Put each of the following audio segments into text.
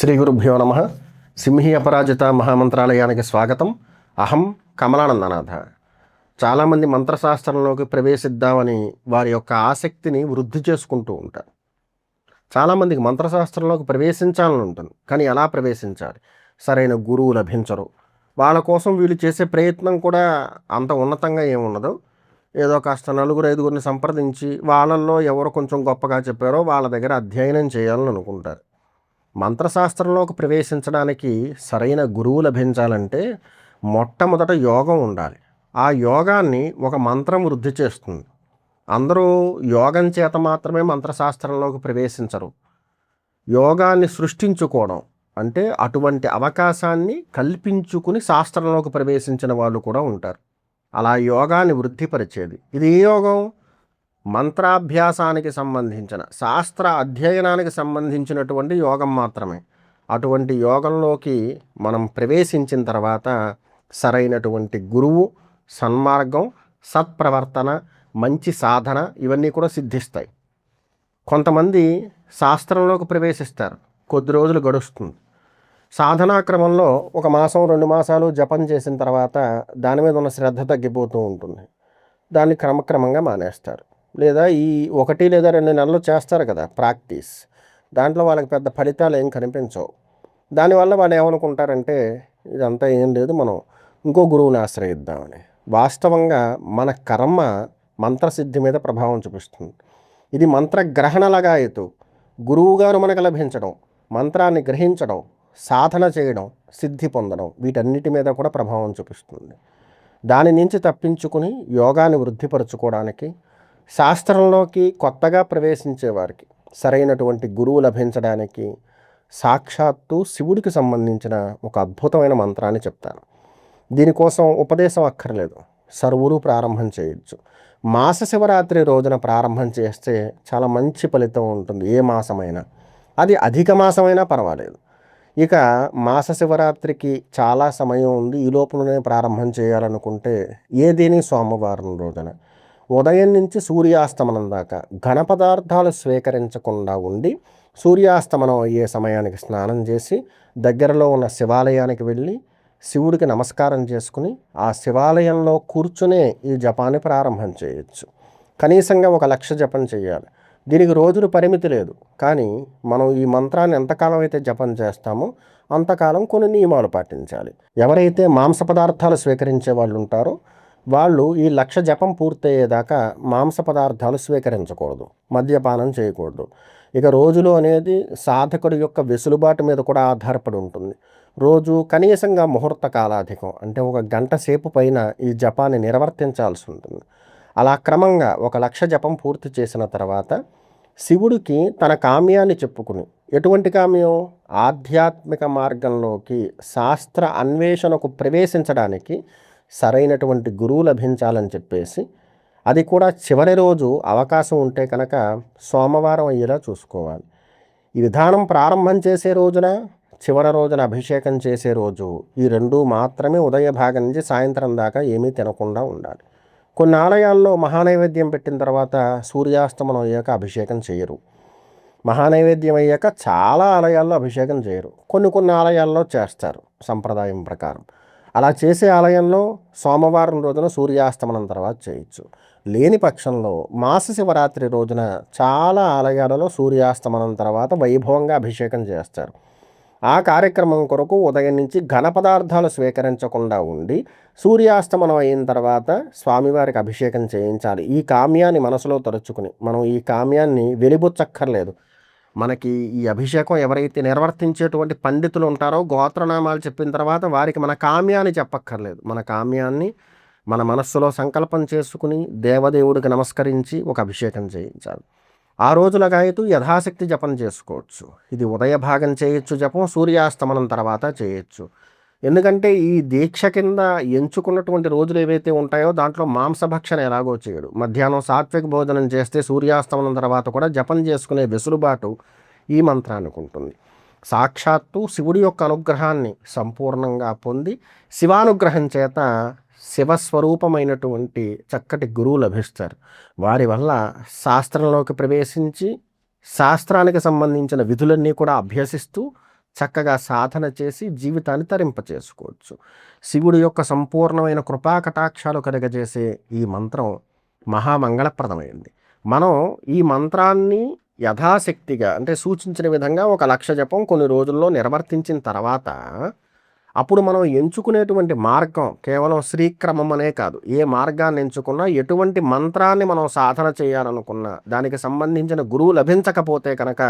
శ్రీ గురుభ్యో నమ. సింహి అపరాజిత మహామంత్రాలయానికి స్వాగతం. అహం కమలానందనాథ. చాలామంది మంత్రశాస్త్రంలోకి ప్రవేశిద్దామని వారి యొక్క ఆసక్తిని వృద్ధి చేసుకుంటూ ఉంటారు. చాలామందికి మంత్రశాస్త్రంలోకి ప్రవేశించాలని ఉంటుంది, కానీ ఎలా ప్రవేశించాలి, సరైన గురువు లభించరు. వాళ్ళ కోసం వీళ్ళు చేసే ప్రయత్నం కూడా అంత ఉన్నతంగా ఏముండదు. ఏదో కాస్త నలుగురు ఐదుగురిని సంప్రదించి వాళ్ళల్లో ఎవరు కొంచెం గొప్పగా చెప్పారో వాళ్ళ దగ్గర అధ్యయనం చేయాలని అనుకుంటారు. మంత్రశాస్త్రంలోకి ప్రవేశించడానికి సరైన గురువు లభించాలంటే మొట్టమొదట యోగం ఉండాలి. ఆ యోగాన్ని ఒక మంత్రం వృద్ధి చేస్తుంది. అందరూ యోగం చేత మాత్రమే మంత్రశాస్త్రంలోకి ప్రవేశించరు. యోగాన్ని సృష్టించుకోవడం అంటే అటువంటి అవకాశాన్ని కల్పించుకుని శాస్త్రంలోకి ప్రవేశించిన వాళ్ళు కూడా ఉంటారు. అలా యోగాన్ని వృద్ధిపరిచేది ఇది ఏ యోగం? మంత్రాభ్యాసానికి సంబంధించిన, శాస్త్ర అధ్యయనానికి సంబంధించినటువంటి యోగం మాత్రమే. అటువంటి యోగంలోకి మనం ప్రవేశించిన తర్వాత సరైనటువంటి గురువు, సన్మార్గం, సత్ప్రవర్తన, మంచి సాధన ఇవన్నీ కూడా సిద్ధిస్తాయి. కొంతమంది శాస్త్రంలోకి ప్రవేశిస్తారు, కొద్ది రోజులు గడుస్తుంది. సాధనా క్రమంలో 1 మాసం 2 మాసాలు జపం చేసిన తర్వాత దాని మీద ఉన్న శ్రద్ధ తగ్గిపోతూ ఉంటుంది. దాన్ని క్రమక్రమంగా మానేస్తారు. లేదా ఈ 1 లేదా 2 నెలలు చేస్తారు కదా ప్రాక్టీస్, దాంట్లో వాళ్ళకి పెద్ద ఫలితాలు ఏం కనిపించవు. దానివల్ల వాళ్ళు ఏమనుకుంటారంటే ఇదంతా ఏం లేదు, మనం ఇంకో గురువుని ఆశ్రయిద్దామని. వాస్తవంగా మన కర్మ మంత్రసిద్ధి మీద ప్రభావం చూపిస్తుంది. ఇది మంత్రగ్రహణలాగా అవుతూ గురువుగారు మనకు లభించడం, మంత్రాన్ని గ్రహించడం, సాధన చేయడం, సిద్ధి పొందడం, వీటన్నిటి మీద కూడా ప్రభావం చూపిస్తుంది. దాని నుంచి తప్పించుకుని యోగాన్ని వృద్ధిపరచుకోవడానికి, శాస్త్రంలోకి కొత్తగా ప్రవేశించే వారికి సరైనటువంటి గురువు లభించడానికి సాక్షాత్తు శివుడికి సంబంధించిన ఒక అద్భుతమైన మంత్రాన్ని చెప్తాను. దీనికోసం ఉపదేశం అక్కర్లేదు, సర్వులు ప్రారంభం చేయొచ్చు. మాస శివరాత్రి రోజున ప్రారంభం చేస్తే చాలా మంచి ఫలితం ఉంటుంది. ఏ మాసమైనా, అది అధిక మాసమైనా పర్వాలేదు. ఇక మాస శివరాత్రికి చాలా సమయం ఉంది, ఈ లోపలనే ప్రారంభం చేయాలనుకుంటే ఏదేని సోమవారం రోజున ఉదయం నుంచి సూర్యాస్తమనం దాకా ఘన పదార్థాలు స్వీకరించకుండా ఉండి, సూర్యాస్తమనం అయ్యే సమయానికి స్నానం చేసి దగ్గరలో ఉన్న శివాలయానికి వెళ్ళి శివుడికి నమస్కారం చేసుకుని ఆ శివాలయంలో కూర్చునే ఈ జపాన్ని ప్రారంభం చేయొచ్చు. కనీసంగా 1,00,000 జపం చేయాలి. దీనికి రోజులు పరిమితి లేదు, కానీ మనం ఈ మంత్రాన్ని ఎంతకాలం అయితే జపం చేస్తామో అంతకాలం కొన్ని నియమాలు పాటించాలి. ఎవరైతే మాంస పదార్థాలు స్వీకరించే వాళ్ళు ఉంటారో వాళ్ళు ఈ 1,00,000 జపం పూర్తయ్యేదాకా మాంస పదార్థాలు స్వీకరించకూడదు, మద్యపానం చేయకూడదు. ఇక రోజులు అనేది సాధకుడి యొక్క వెసులుబాటు మీద కూడా ఆధారపడి ఉంటుంది. రోజు కనీసంగా ముహూర్త కాలాధికం అంటే 1 గంట సేపు పైన ఈ జపాన్ని నిర్వర్తించాల్సి ఉంటుంది. అలా క్రమంగా 1,00,000 జపం పూర్తి చేసిన తర్వాత శివుడికి తన కామ్యాన్ని చెప్పుకుని, ఎటువంటి కామ్యం? ఆధ్యాత్మిక మార్గంలోకి శాస్త్ర అన్వేషణకు ప్రవేశించడానికి సరైనటువంటి గురువు లభించాలని చెప్పేసి, అది కూడా చివరి రోజు అవకాశం ఉంటే కనుక సోమవారం అయ్యేలా చూసుకోవాలి. ఈ విధానం ప్రారంభం చేసే రోజున, చివరి రోజున అభిషేకం చేసే రోజు, ఈ 2 మాత్రమే ఉదయ భాగం నుంచి సాయంత్రం దాకా ఏమీ తినకుండా ఉండాలి. కొన్ని ఆలయాల్లో మహానైవేద్యం పెట్టిన తర్వాత సూర్యాస్తమనం అయ్యాక అభిషేకం చేయరు. మహానైవేద్యం అయ్యాక చాలా ఆలయాల్లో అభిషేకం చేయరు. కొన్ని ఆలయాల్లో చేస్తారు సంప్రదాయం ప్రకారం. అలా చేసే ఆలయంలో సోమవారం రోజున సూర్యాస్తమనం తర్వాత చేయొచ్చు. లేని పక్షంలో మాస శివరాత్రి రోజున చాలా ఆలయాలలో సూర్యాస్తమనం తర్వాత వైభవంగా అభిషేకం చేస్తారు. ఆ కార్యక్రమం కొరకు ఉదయం నుంచి ఘన పదార్థాలు స్వీకరించకుండా ఉండి సూర్యాస్తమనం అయిన తర్వాత స్వామివారికి అభిషేకం చేయించాలి. ఈ కామ్యాన్ని మనసులో తలుచుకుని, మనం ఈ కామ్యాన్ని వెలిబుచ్చక్కర్లేదు. మనకి ఈ అభిషేకం ఎవరైతే నిర్వర్తించేటువంటి పండితులు ఉంటారో గోత్రనామాలు చెప్పిన తర్వాత వారికి మన కామ్యాన్ని చెప్పక్కర్లేదు. మన కామ్యాన్ని మన మనస్సులో సంకల్పం చేసుకుని దేవదేవుడికి నమస్కరించి ఒక అభిషేకం చేయించాలి. ఆ రోజులగాయతూ యథాశక్తి జపం చేసుకోవచ్చు. ఇది ఉదయ భాగం చేయొచ్చు జపం, సూర్యాస్తమనం తర్వాత చేయొచ్చు. ఎందుకంటే ఈ దీక్ష కింద ఎంచుకున్నటువంటి రోజులు ఏవైతే ఉంటాయో దాంట్లో మాంసభక్షణ ఎలాగో చేయడు. మధ్యాహ్నం సాత్విక భోజనం చేస్తే సూర్యాస్తమనం తర్వాత కూడా జపం చేసుకునే వెసులుబాటు ఈ మంత్రానికి ఉంటుంది. సాక్షాత్తు శివుడి యొక్క అనుగ్రహాన్ని సంపూర్ణంగా పొంది శివానుగ్రహం చేత శివస్వరూపమైనటువంటి చక్కటి గురువు లభిస్తారు. వారి వల్ల శాస్త్రంలోకి ప్రవేశించి శాస్త్రానికి సంబంధించిన విధులన్నీ కూడా అభ్యసిస్తూ చక్కగా సాధన చేసి జీవితాన్ని తరింపచేసుకోవచ్చు. శివుడి యొక్క సంపూర్ణమైన కృపాకటాక్షాలు కలుగజేసే ఈ మంత్రం మహామంగళప్రదమైంది. మనం ఈ మంత్రాన్ని యథాశక్తిగా అంటే సూచించిన విధంగా 1,00,000 జపం కొన్ని రోజుల్లో నిర్వర్తించిన తర్వాత అప్పుడు మనం ఎంచుకునేటువంటి మార్గం కేవలం శ్రీక్రమం అనే కాదు, ఏ మార్గాన్ని ఎంచుకున్నా, ఎటువంటి మంత్రాన్ని మనం సాధన చేయాలనుకున్నా, దానికి సంబంధించిన గురువు లభించకపోతే కనుక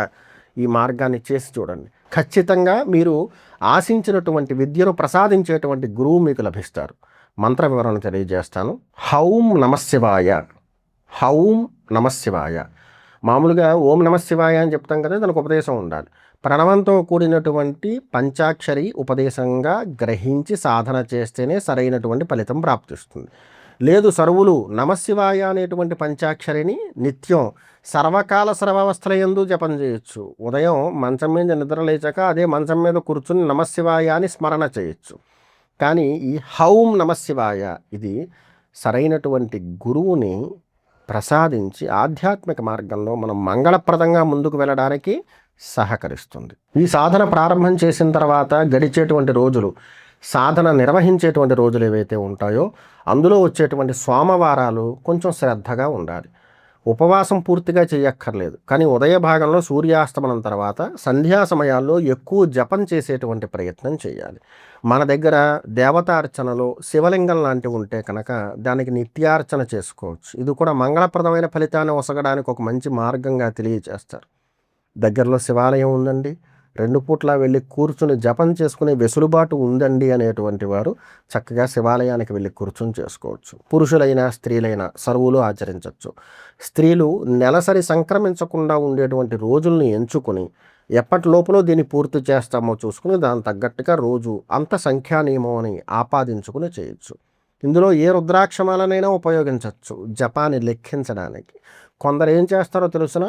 ఈ మార్గాన్ని చేసి చూడండి. ఖచ్చితంగా మీరు ఆశించినటువంటి విద్యను ప్రసాదించేటువంటి గురువు మీకు లభిస్తారు. మంత్ర వివరణ తెలియజేస్తాను. హౌం నమశివాయ. హౌం నమశివాయ. మామూలుగా ఓం నమశివాయ అని చెప్తాం కదా, దానికి ఉపదేశం ఉండాలి. ప్రణవంతో కూడినటువంటి పంచాక్షరి ఉపదేశంగా గ్రహించి సాధన చేస్తేనే సరైనటువంటి ఫలితం ప్రాప్తిస్తుంది. లేదు సర్వులు నమశివాయ అనేటువంటి పంచాక్షరిని నిత్యం సర్వకాల సర్వావస్థల యందు జపం చేయొచ్చు. ఉదయం మంచం మీద నిద్ర లేచాక అదే మంచం మీద కూర్చుని నమశివాయ అని స్మరణ చేయొచ్చు. కానీ ఈ హౌం నమశివాయ ఇది సరైనటువంటి గురువుని ప్రసాదించి ఆధ్యాత్మిక మార్గంలో మనం మంగళప్రదంగా ముందుకు వెళ్ళడానికి సహకరిస్తుంది. ఈ సాధన ప్రారంభం చేసిన తర్వాత గడిచేటువంటి రోజులు, సాధన నిర్వహించేటువంటి రోజులు ఏవైతే ఉంటాయో అందులో వచ్చేటువంటి సోమవారాలు కొంచెం శ్రద్ధగా ఉండాలి. ఉపవాసం పూర్తిగా చేయక్కర్లేదు, కానీ ఉదయ భాగంలో సూర్యాస్తమనం తర్వాత సంధ్యా సమయాల్లో ఎక్కువ జపం చేసేటువంటి ప్రయత్నం చేయాలి. మన దగ్గర దేవతార్చనలో శివలింగం లాంటివి ఉంటే కనుక దానికి నిత్యార్చన చేసుకోవచ్చు. ఇది కూడా మంగళప్రదమైన ఫలితాన్ని ఒసగడానికి ఒక మంచి మార్గంగా తెలియజేస్తారు. దగ్గరలో శివాలయం ఉందండి, 2 పూట్ల వెళ్ళి కూర్చుని జపం చేసుకునే వెసులుబాటు ఉందండి అనేటువంటి వారు చక్కగా శివాలయానికి వెళ్ళి కూర్చుని చేసుకోవచ్చు. పురుషులైనా స్త్రీలైనా సర్వులు ఆచరించవచ్చు. స్త్రీలు నెలసరి సంక్రమించకుండా ఉండేటువంటి రోజుల్ని ఎంచుకుని ఎప్పటి లోపల దీన్ని పూర్తి చేస్తామో చూసుకుని దాని తగ్గట్టుగా రోజు అంత సంఖ్యా నియమం అని ఆపాదించుకుని చేయొచ్చు. ఇందులో ఏ రుద్రాక్షమాలనైనా ఉపయోగించవచ్చు జపాన్ని లెక్కించడానికి. కొందరు ఏం చేస్తారో తెలుసిన,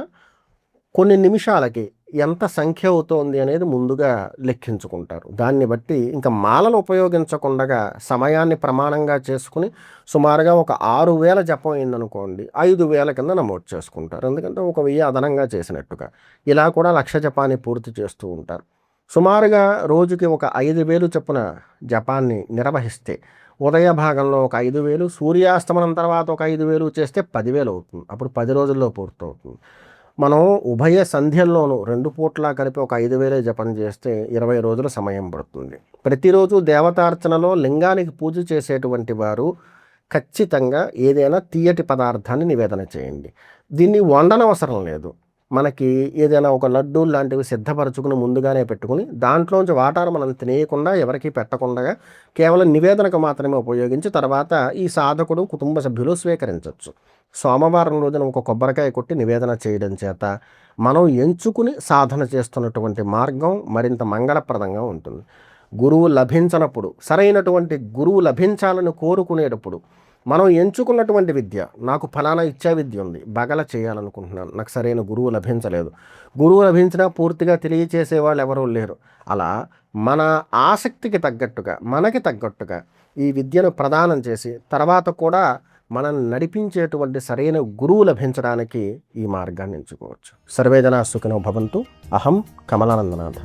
కొన్ని నిమిషాలకి ఎంత సంఖ్య అవుతోంది అనేది ముందుగా లెక్కించుకుంటారు. దాన్ని బట్టి ఇంకా మాలను ఉపయోగించకుండా సమయాన్ని ప్రమాణంగా చేసుకుని సుమారుగా ఒక 6,000 జపం అయిందనుకోండి, 5,000 కింద నమోదు చేసుకుంటారు. ఎందుకంటే 1,000 అదనంగా చేసినట్టుగా. ఇలా కూడా 1,00,000 జపాన్ని పూర్తి చేస్తూ ఉంటారు. సుమారుగా రోజుకి ఒక 5,000 చొప్పున జపాన్ని నిర్వహిస్తే ఉదయ భాగంలో ఒక 5,000, సూర్యాస్తమనం తర్వాత ఒక 5,000 చేస్తే 10,000 అవుతుంది. అప్పుడు 10 రోజుల్లో పూర్తవుతుంది. మనం ఉభయ సంధ్యల్లోనూ 2 పూట్ల కలిపి ఒక 5,000 జపం చేస్తే 20 రోజుల సమయం పడుతుంది. ప్రతిరోజు దేవతార్చనలో లింగానికి పూజ చేసేటువంటి వారు ఖచ్చితంగా ఏదైనా తీయటి పదార్థాన్ని నివేదన చేయండి. దీన్ని వండనవసరం లేదు. మనకి ఏదైనా ఒక లడ్డూ లాంటివి సిద్ధపరచుకుని ముందుగానే పెట్టుకుని దాంట్లోంచి వాటాను మనం తినేయకుండా ఎవరికి పెట్టకుండా కేవలం నివేదనకు మాత్రమే ఉపయోగించి తర్వాత ఈ సాధకుడు కుటుంబ సభ్యులు స్వీకరించవచ్చు. సోమవారం రోజున ఒక కొబ్బరికాయ కొట్టి నివేదన చేయడం చేత మనం ఎంచుకుని సాధన చేస్తున్నటువంటి మార్గం మరింత మంగళప్రదంగా ఉంటుంది. గురువు లభించనప్పుడు, సరైనటువంటి గురువు లభించాలని కోరుకునేటప్పుడు మనం ఎంచుకున్నటువంటి విద్య, నాకు ఫలానా ఇచ్చా విద్య ఉంది, బగల చేయాలనుకుంటున్నాను, నాకు సరైన గురువు లభించలేదు, గురువు లభించినా పూర్తిగా తెలియచేసే వాళ్ళు ఎవరూ లేరు, అలా మన ఆసక్తికి తగ్గట్టుగా మనకి తగ్గట్టుగా ఈ విద్యను ప్రదానం చేసి తర్వాత కూడా మనల్ని నడిపించేటువంటి సరైన గురువు లభించడానికి ఈ మార్గాన్ని ఎంచుకోవచ్చు. సర్వేజనా సుఖినో భవంతు. అహం కమలానందనాథ.